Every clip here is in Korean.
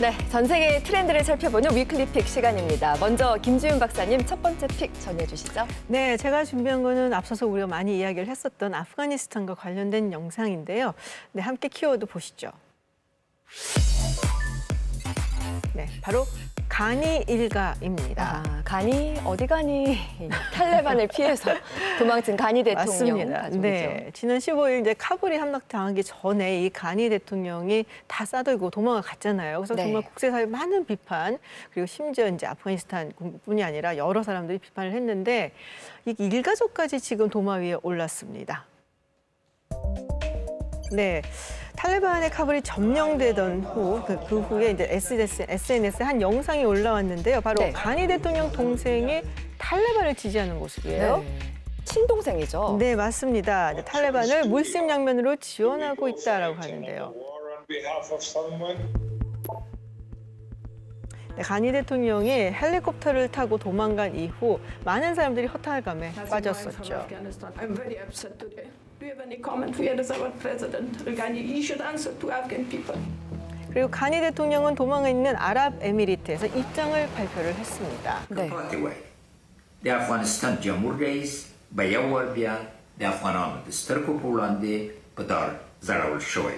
네, 전 세계 트렌드를 살펴보는 위클리 픽 시간입니다. 먼저 김지윤 박사님 첫 번째 픽 전해 주시죠. 네, 제가 준비한 거는 앞서서 우리가 많이 이야기를 했었던 아프가니스탄과 관련된 영상인데요. 네, 함께 키워드 보시죠. 네, 바로 가니 일가입니다. 가니 어디 가니 탈레반을 피해서 도망친 가니 대통령 맞습니다. 가족이죠. 네, 지난 15일 이제 카불이 함락당하기 전에 이 가니 대통령이 다 싸들고 도망을 갔잖아요. 그래서 네. 정말 국제사회 많은 비판, 그리고 심지어 이제 아프가니스탄뿐이 아니라 여러 사람들이 비판을 했는데 이 일가족까지 지금 도마 위에 올랐습니다. 네. 탈레반의 카불이 점령되던 후, 그 후에 이제 SNS에 한 영상이 올라왔는데요. 바로 네. 가니 대통령 동생이 탈레반을 지지하는 모습이에요. 네. 친동생이죠. 네, 맞습니다. 탈레반을 물심 양면으로 지원하고 있다라고 하는데요. 네, 가니 대통령이 헬리콥터를 타고 도망간 이후 많은 사람들이 허탈감에 빠졌었죠. Do you have any comment? We had our president, Ghani. He should answer to Afghan people. 그리고 가니 대통령은 도망가 있는 아랍에미리트에서 입장을 발표를 했습니다. 네. The Afghanistan Jamhuriyeyiz bayawar biyan the Afghanan starko Poland'e kadar zarar shoy.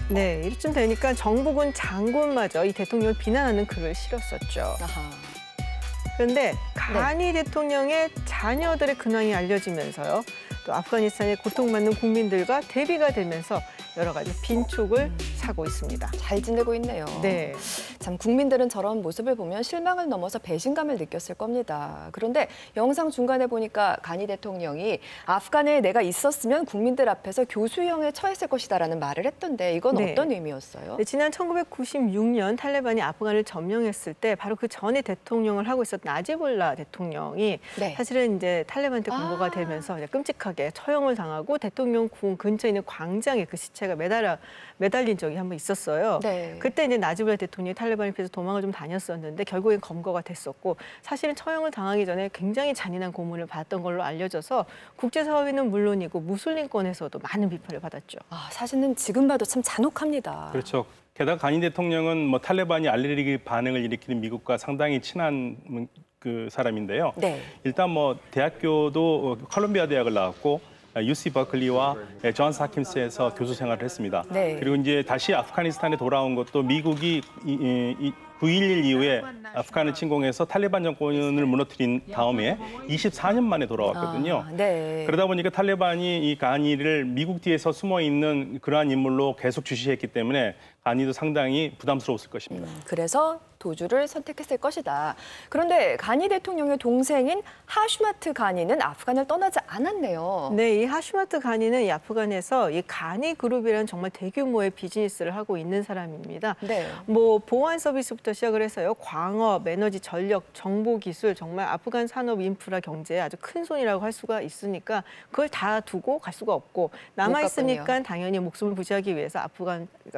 네, 이쯤 되니까 정부군 장군마저 이 대통령을 비난하는 글을 실었었죠. 아하. 그런데 가니 대통령의 자녀들의 근황이 알려지면서요. 또 아프가니스탄의 고통받는 국민들과 대비가 되면서 여러 가지 빈축을 사고 있습니다. 잘 지내고 있네요. 네. 참 국민들은 저런 모습을 보면 실망을 넘어서 배신감을 느꼈을 겁니다. 그런데 영상 중간에 보니까 가니 대통령이 아프간에 내가 있었으면 국민들 앞에서 교수형에 처했을 것이다라는 말을 했던데 이건 네. 어떤 의미였어요? 네, 지난 1996년 탈레반이 아프간을 점령했을 때 바로 그 전에 대통령을 하고 있었던 나지볼라 대통령이 네. 사실은 이제 탈레반한테 공고가 되면서 이제 끔찍하게 처형을 당하고 대통령 궁 근처에 있는 광장에 그 시체가 매달린 적이 한번 있었어요. 네. 그때 이제 나지볼라 대통령이 탈레반을 피해서 도망을 좀 다녔었는데 결국엔 검거가 됐었고 사실은 처형을 당하기 전에 굉장히 잔인한 고문을 받았던 걸로 알려져서 국제사회는 물론이고 무슬림권에서도 많은 비판을 받았죠. 사실은 지금 봐도 참 잔혹합니다. 그렇죠. 게다가 가니 대통령은 뭐 탈레반이 알레르기 반응을 일으키는 미국과 상당히 친한 그 사람인데요. 네. 일단 뭐 대학교도 컬럼비아 대학을 나왔고 UC 버클리와 존스 홉킨스에서 교수 생활을 했습니다. 네. 그리고 이제 다시 아프가니스탄에 돌아온 것도 미국이 9.11 이후에 아프간을 침공해서 탈레반 정권을 무너뜨린 다음에 24년 만에 돌아왔거든요. 네. 그러다 보니까 탈레반이 이 가니를 미국 뒤에서 숨어 있는 그러한 인물로 계속 주시했기 때문에 가니도 상당히 부담스러웠을 것입니다. 그래서 도주를 선택했을 것이다. 그런데 가니 대통령의 동생인 하슈마트 가니는 아프간을 떠나지 않았네요. 네, 이 하슈마트 가니는 이 아프간에서 이 가니 그룹이라는 정말 대규모의 비즈니스를 하고 있는 사람입니다. 네. 뭐 보안 서비스부터 시작을 해서요, 광업, 에너지, 전력, 정보 기술, 정말 아프간 산업 인프라 경제에 아주 큰 손이라고 할 수가 있으니까 그걸 다 두고 갈 수가 없고 남아 있으니까 당연히 목숨을 부지하기 위해서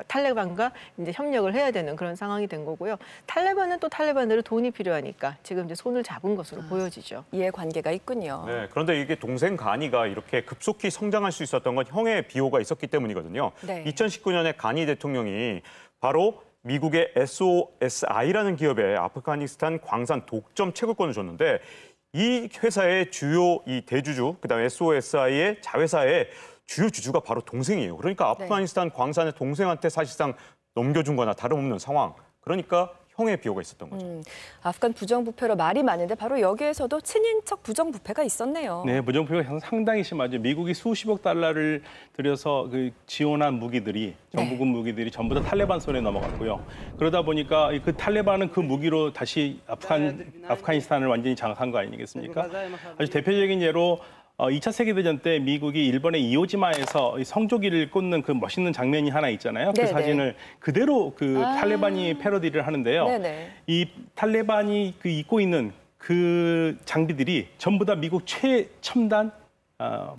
탈레반과 이제 협력을 해야 되는 그런 상황이 된 거고요. 탈레반은 또 탈레반대로 돈이 필요하니까 지금 이제 손을 잡은 것으로 보여지죠. 이해관계가 있군요. 네, 그런데 이게 동생 가니가 이렇게 급속히 성장할 수 있었던 건 형의 비호가 있었기 때문이거든요. 네. 2019년에 가니 대통령이 바로 미국의 SOSI라는 기업에 아프가니스탄 광산 독점 채굴권을 줬는데 이 회사의 주요 이 대주주, 그다음에 SOSI의 자회사의 주요 주주가 바로 동생이에요. 그러니까 아프가니스탄 광산의 동생한테 사실상 넘겨준 거나 다름없는 상황. 그러니까 형의 비호가 있었던 거죠. 아프간 부정부패로 말이 많은데 바로 여기에서도 친인척 부정부패가 있었네요. 네, 부정부패가 상당히 심하죠. 미국이 수십억 달러를 들여서 그 지원한 무기들이 정부군 무기들이 전부 다 탈레반 손에 넘어갔고요. 그러다 보니까 그 탈레반은 그 무기로 다시 아프가니스탄을 완전히 장악한 거 아니겠습니까? 아주 대표적인 예로 2차 세계대전 때 미국이 일본의 이오지마에서 성조기를 꽂는 그 멋있는 장면이 하나 있잖아요. 그 사진을 그대로 그 탈레반이 패러디를 하는데요. 네네. 이 탈레반이 그 입고 있는 그 장비들이 전부 다 미국 최첨단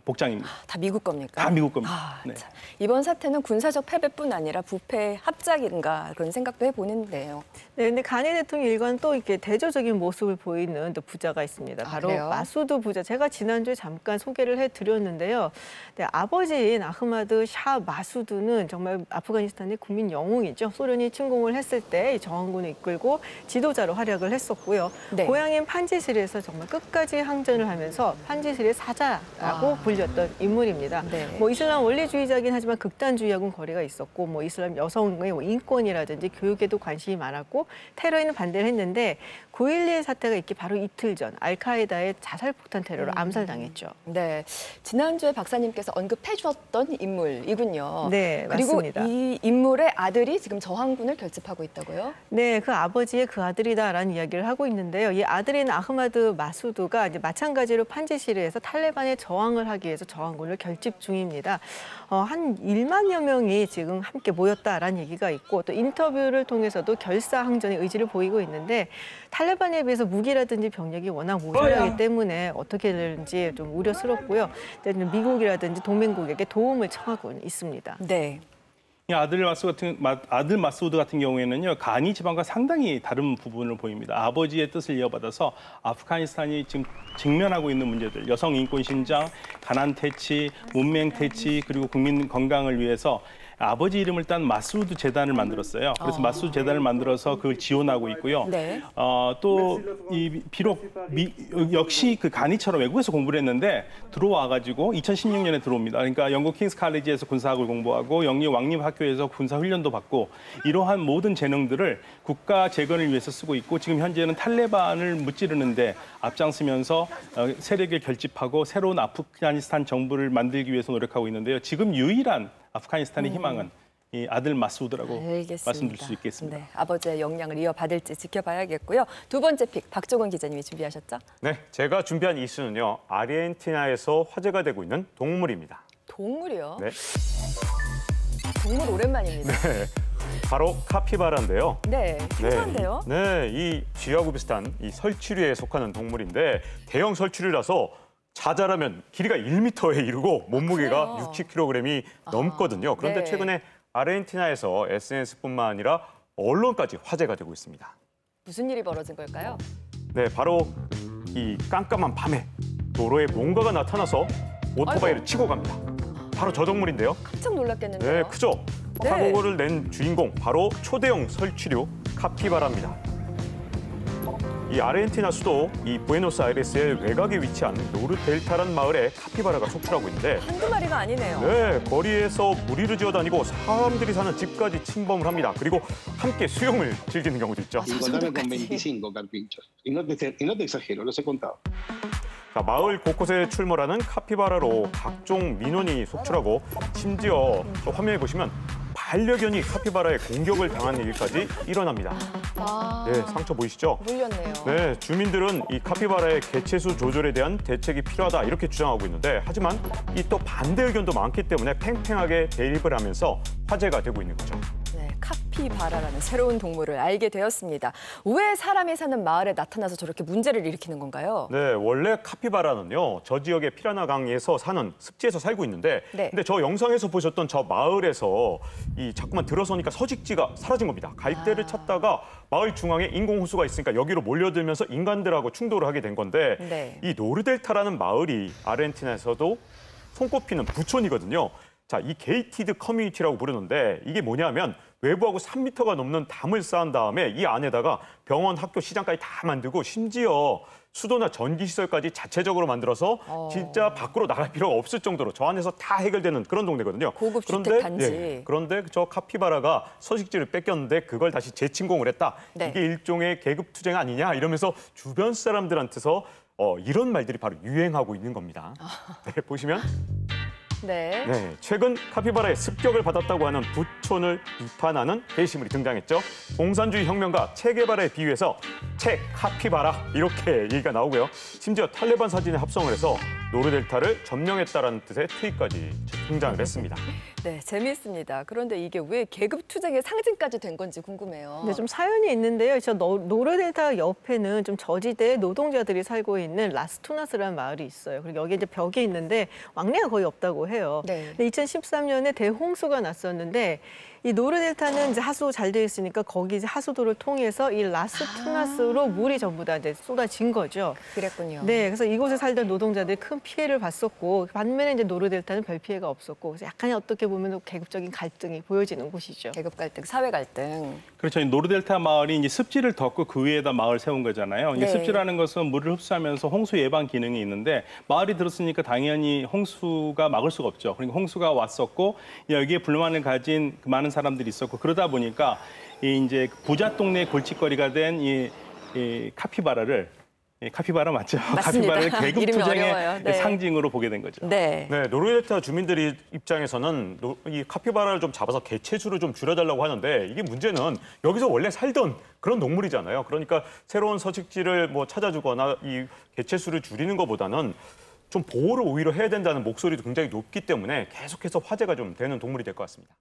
복장입니다. 다 미국 겁니까? 다 미국 겁니다. 네. 참. 이번 사태는 군사적 패배뿐 아니라 부패 합작인가 그런 생각도 해보는데요. 네, 근데 가니 대통령 일과는 또 이렇게 대조적인 모습을 보이는 또 부자가 있습니다. 바로 그래요? 마수드 부자. 제가 지난주에 잠깐 소개를 해드렸는데요. 네, 아버지인 아흐마드 샤 마수드는 정말 아프가니스탄의 국민 영웅이죠. 소련이 침공을 했을 때 저항군을 이끌고 지도자로 활약을 했었고요. 네. 고향인 판지슬에서 정말 끝까지 항전을 하면서 판지슬의 사자라고 불렸던 인물입니다. 네. 뭐 이슬람 원리주의자긴 하지만 극단주의하고는 거리가 있었고 뭐 이슬람 여성의 뭐 인권이라든지 교육에도 관심이 많았고 테러에는 반대를 했는데 9.11 사태가 있기 바로 이틀 전 알카에다의 자살폭탄 테러로 암살당했죠. 네, 지난주에 박사님께서 언급해 주었던 인물이군요. 네, 그리고 맞습니다. 이 인물의 아들이 지금 저항군을 결집하고 있다고요? 네, 그 아버지의 그 아들이다라는 이야기를 하고 있는데요. 이 아들인 아흐마드 마수드가 이제 마찬가지로 판지시르에서 탈레반에 저항을 하기 위해서 저항군을 결집 중입니다. 한 1만여 명이 지금 함께 모였다라는 얘기가 있고 또 인터뷰를 통해서도 결사항전의 의지를 보이고 있는데 탈레반에 비해서 무기라든지 병력이 워낙 모자라기 때문에 어떻게 될지 좀 우려스럽고요. 미국이라든지 동맹국에게 도움을 청하고 있습니다. 네. 이 아들 마수드 같은 경우에는요, 가니 지방과 상당히 다른 부분을 보입니다. 아버지의 뜻을 이어받아서 아프가니스탄이 지금 직면하고 있는 문제들, 여성 인권 신장, 가난 퇴치, 문맹 퇴치, 그리고 국민 건강을 위해서 아버지 이름을 딴 마수드 재단을 만들었어요. 그래서 마수드 재단을 만들어서 그걸 지원하고 있고요. 네. 또 비록 역시 그 가니처럼 외국에서 공부를 했는데 들어와가지고 2016년에 들어옵니다. 그러니까 영국 킹스 칼리지에서 군사학을 공부하고 영리 왕립학교에서 군사 훈련도 받고 이러한 모든 재능들을 국가 재건을 위해서 쓰고 있고 지금 현재는 탈레반을 무찌르는데 앞장서면서 세력을 결집하고 새로운 아프가니스탄 정부를 만들기 위해서 노력하고 있는데요. 지금 유일한 아프가니스탄의 희망은 이 아들 마수드라고 알겠습니다. 말씀드릴 수 있겠습니다. 네, 아버지의 역량을 이어받을지 지켜봐야겠고요. 두 번째 픽 박종원 기자님이 준비하셨죠? 네, 제가 준비한 이슈는요. 아르헨티나에서 화제가 되고 있는 동물입니다. 동물이요? 네, 동물 오랜만입니다. 바로 카피바라인데요. 네, 신기한데요? 네, 이 쥐하고 비슷한 이 설치류에 속하는 동물인데 대형 설치류라서 자잘하면 길이가 1m에 이르고 몸무게가 그래요? 60kg이 넘거든요. 그런데 네. 최근에 아르헨티나에서 SNS뿐만 아니라 언론까지 화제가 되고 있습니다. 무슨 일이 벌어진 걸까요? 네, 바로 이 깜깜한 밤에 도로에 뭔가가 나타나서 오토바이를 아이고. 치고 갑니다. 바로 저 동물인데요. 깜짝 놀랐겠는데요. 네, 크죠? 네. 사고를 낸 주인공 바로 초대형 설치류 카피바라입니다. 이 아르헨티나 수도 이 부에노스아이레스의 외곽에 위치한 노르델타란 마을에 카피바라가 속출하고 있는데 한두 마리가 아니네요. 네, 거리에서 무리를 지어다니고 사람들이 사는 집까지 침범을 합니다. 그리고 함께 수영을 즐기는 경우도 있죠. Encontrarme con 25 carpinchos. Y no te exagero, los he contado. 자, 마을 곳곳에 출몰하는 카피바라로 각종 민원이 속출하고 심지어 저 화면에 보시면 반려견이 카피바라의 공격을 당한 일까지 일어납니다. 아, 네, 상처 보이시죠? 물렸네요. 네, 주민들은 이 카피바라의 개체수 조절에 대한 대책이 필요하다 이렇게 주장하고 있는데 하지만 이 또 반대 의견도 많기 때문에 팽팽하게 대립을 하면서 화제가 되고 있는 거죠. 네, 카피바라라는 새로운 동물을 알게 되었습니다. 왜 사람이 사는 마을에 나타나서 저렇게 문제를 일으키는 건가요? 네, 원래 카피바라는요, 저 지역의 피라나 강에서 사는 습지에서 살고 있는데, 네. 근데 저 영상에서 보셨던 저 마을에서 이 자꾸만 들어서니까 서식지가 사라진 겁니다. 갈대를 찾다가 마을 중앙에 인공호수가 있으니까 여기로 몰려들면서 인간들하고 충돌을 하게 된 건데, 네. 이 노르델타라는 마을이 아르헨티나에서도 손꼽히는 부촌이거든요. 자, 이 게이티드 커뮤니티라고 부르는데 이게 뭐냐면 외부하고 3m가 넘는 담을 쌓은 다음에 이 안에다가 병원, 학교, 시장까지 다 만들고 심지어 수도나 전기시설까지 자체적으로 만들어서 진짜 밖으로 나갈 필요가 없을 정도로 저 안에서 다 해결되는 그런 동네거든요. 고급 그런데, 주택 단지. 그런데 저 카피바라가 서식지를 뺏겼는데 그걸 다시 재침공을 했다. 네. 이게 일종의 계급 투쟁 아니냐 이러면서 주변 사람들한테서 이런 말들이 바로 유행하고 있는 겁니다. 네, 보시면 네. 네, 최근 카피바라의 습격을 받았다고 하는 부촌을 비판하는 게시물이 등장했죠. 공산주의 혁명가 체게바라에 비유해서 체 카피바라 이렇게 얘기가 나오고요. 심지어 탈레반 사진에 합성을 해서 노르델타를 점령했다라는 뜻의 트윗까지 등장을 했습니다. 네, 재미있습니다. 그런데 이게 왜 계급 투쟁의 상징까지 된 건지 궁금해요. 네, 좀 사연이 있는데요. 저 노르델타 옆에는 좀 저지대 노동자들이 살고 있는 라스투나스라는 마을이 있어요. 그리고 여기 이제 벽이 있는데 왕래가 거의 없다고 해요. 네. 근데 2013년에 대홍수가 났었는데 이 노르델타는 이제 하수 잘 돼 있으니까 거기 이제 하수도를 통해서 이 라스투나스로 물이 전부 다 이제 쏟아진 거죠. 그랬군요. 네, 그래서 이곳에 살던 노동자들이 큰 피해를 봤었고 반면에 이제 노르델타는 별 피해가 없었고 그래서 약간 어떻게 보면 계급적인 갈등이 보여지는 곳이죠. 계급 갈등, 사회 갈등. 그렇죠. 이 노르델타 마을이 이제 습지를 덮고 그 위에다 마을 세운 거잖아요. 이제 네. 습지라는 것은 물을 흡수하면서 홍수 예방 기능이 있는데 마을이 들었으니까 당연히 홍수가 막을 수가 없죠. 그러니까 홍수가 왔었고 여기에 불만을 가진 그 많은 사람들이 있었고 그러다 보니까 이 이제 부자 동네 골칫거리가 된 이 카피바라를 카피바라 맞죠? 맞습니다. 카피바라를 계급 이름이 투쟁의 어려워요. 네. 상징으로 보게 된 거죠. 네. 네, 노르델타 주민들이 입장에서는 이 카피바라를 좀 잡아서 개체수를 좀 줄여달라고 하는데 이게 문제는 여기서 원래 살던 그런 동물이잖아요. 그러니까 새로운 서식지를 뭐 찾아주거나 이 개체수를 줄이는 것보다는 좀 보호를 오히려 해야 된다는 목소리도 굉장히 높기 때문에 계속해서 화제가 좀 되는 동물이 될 것 같습니다.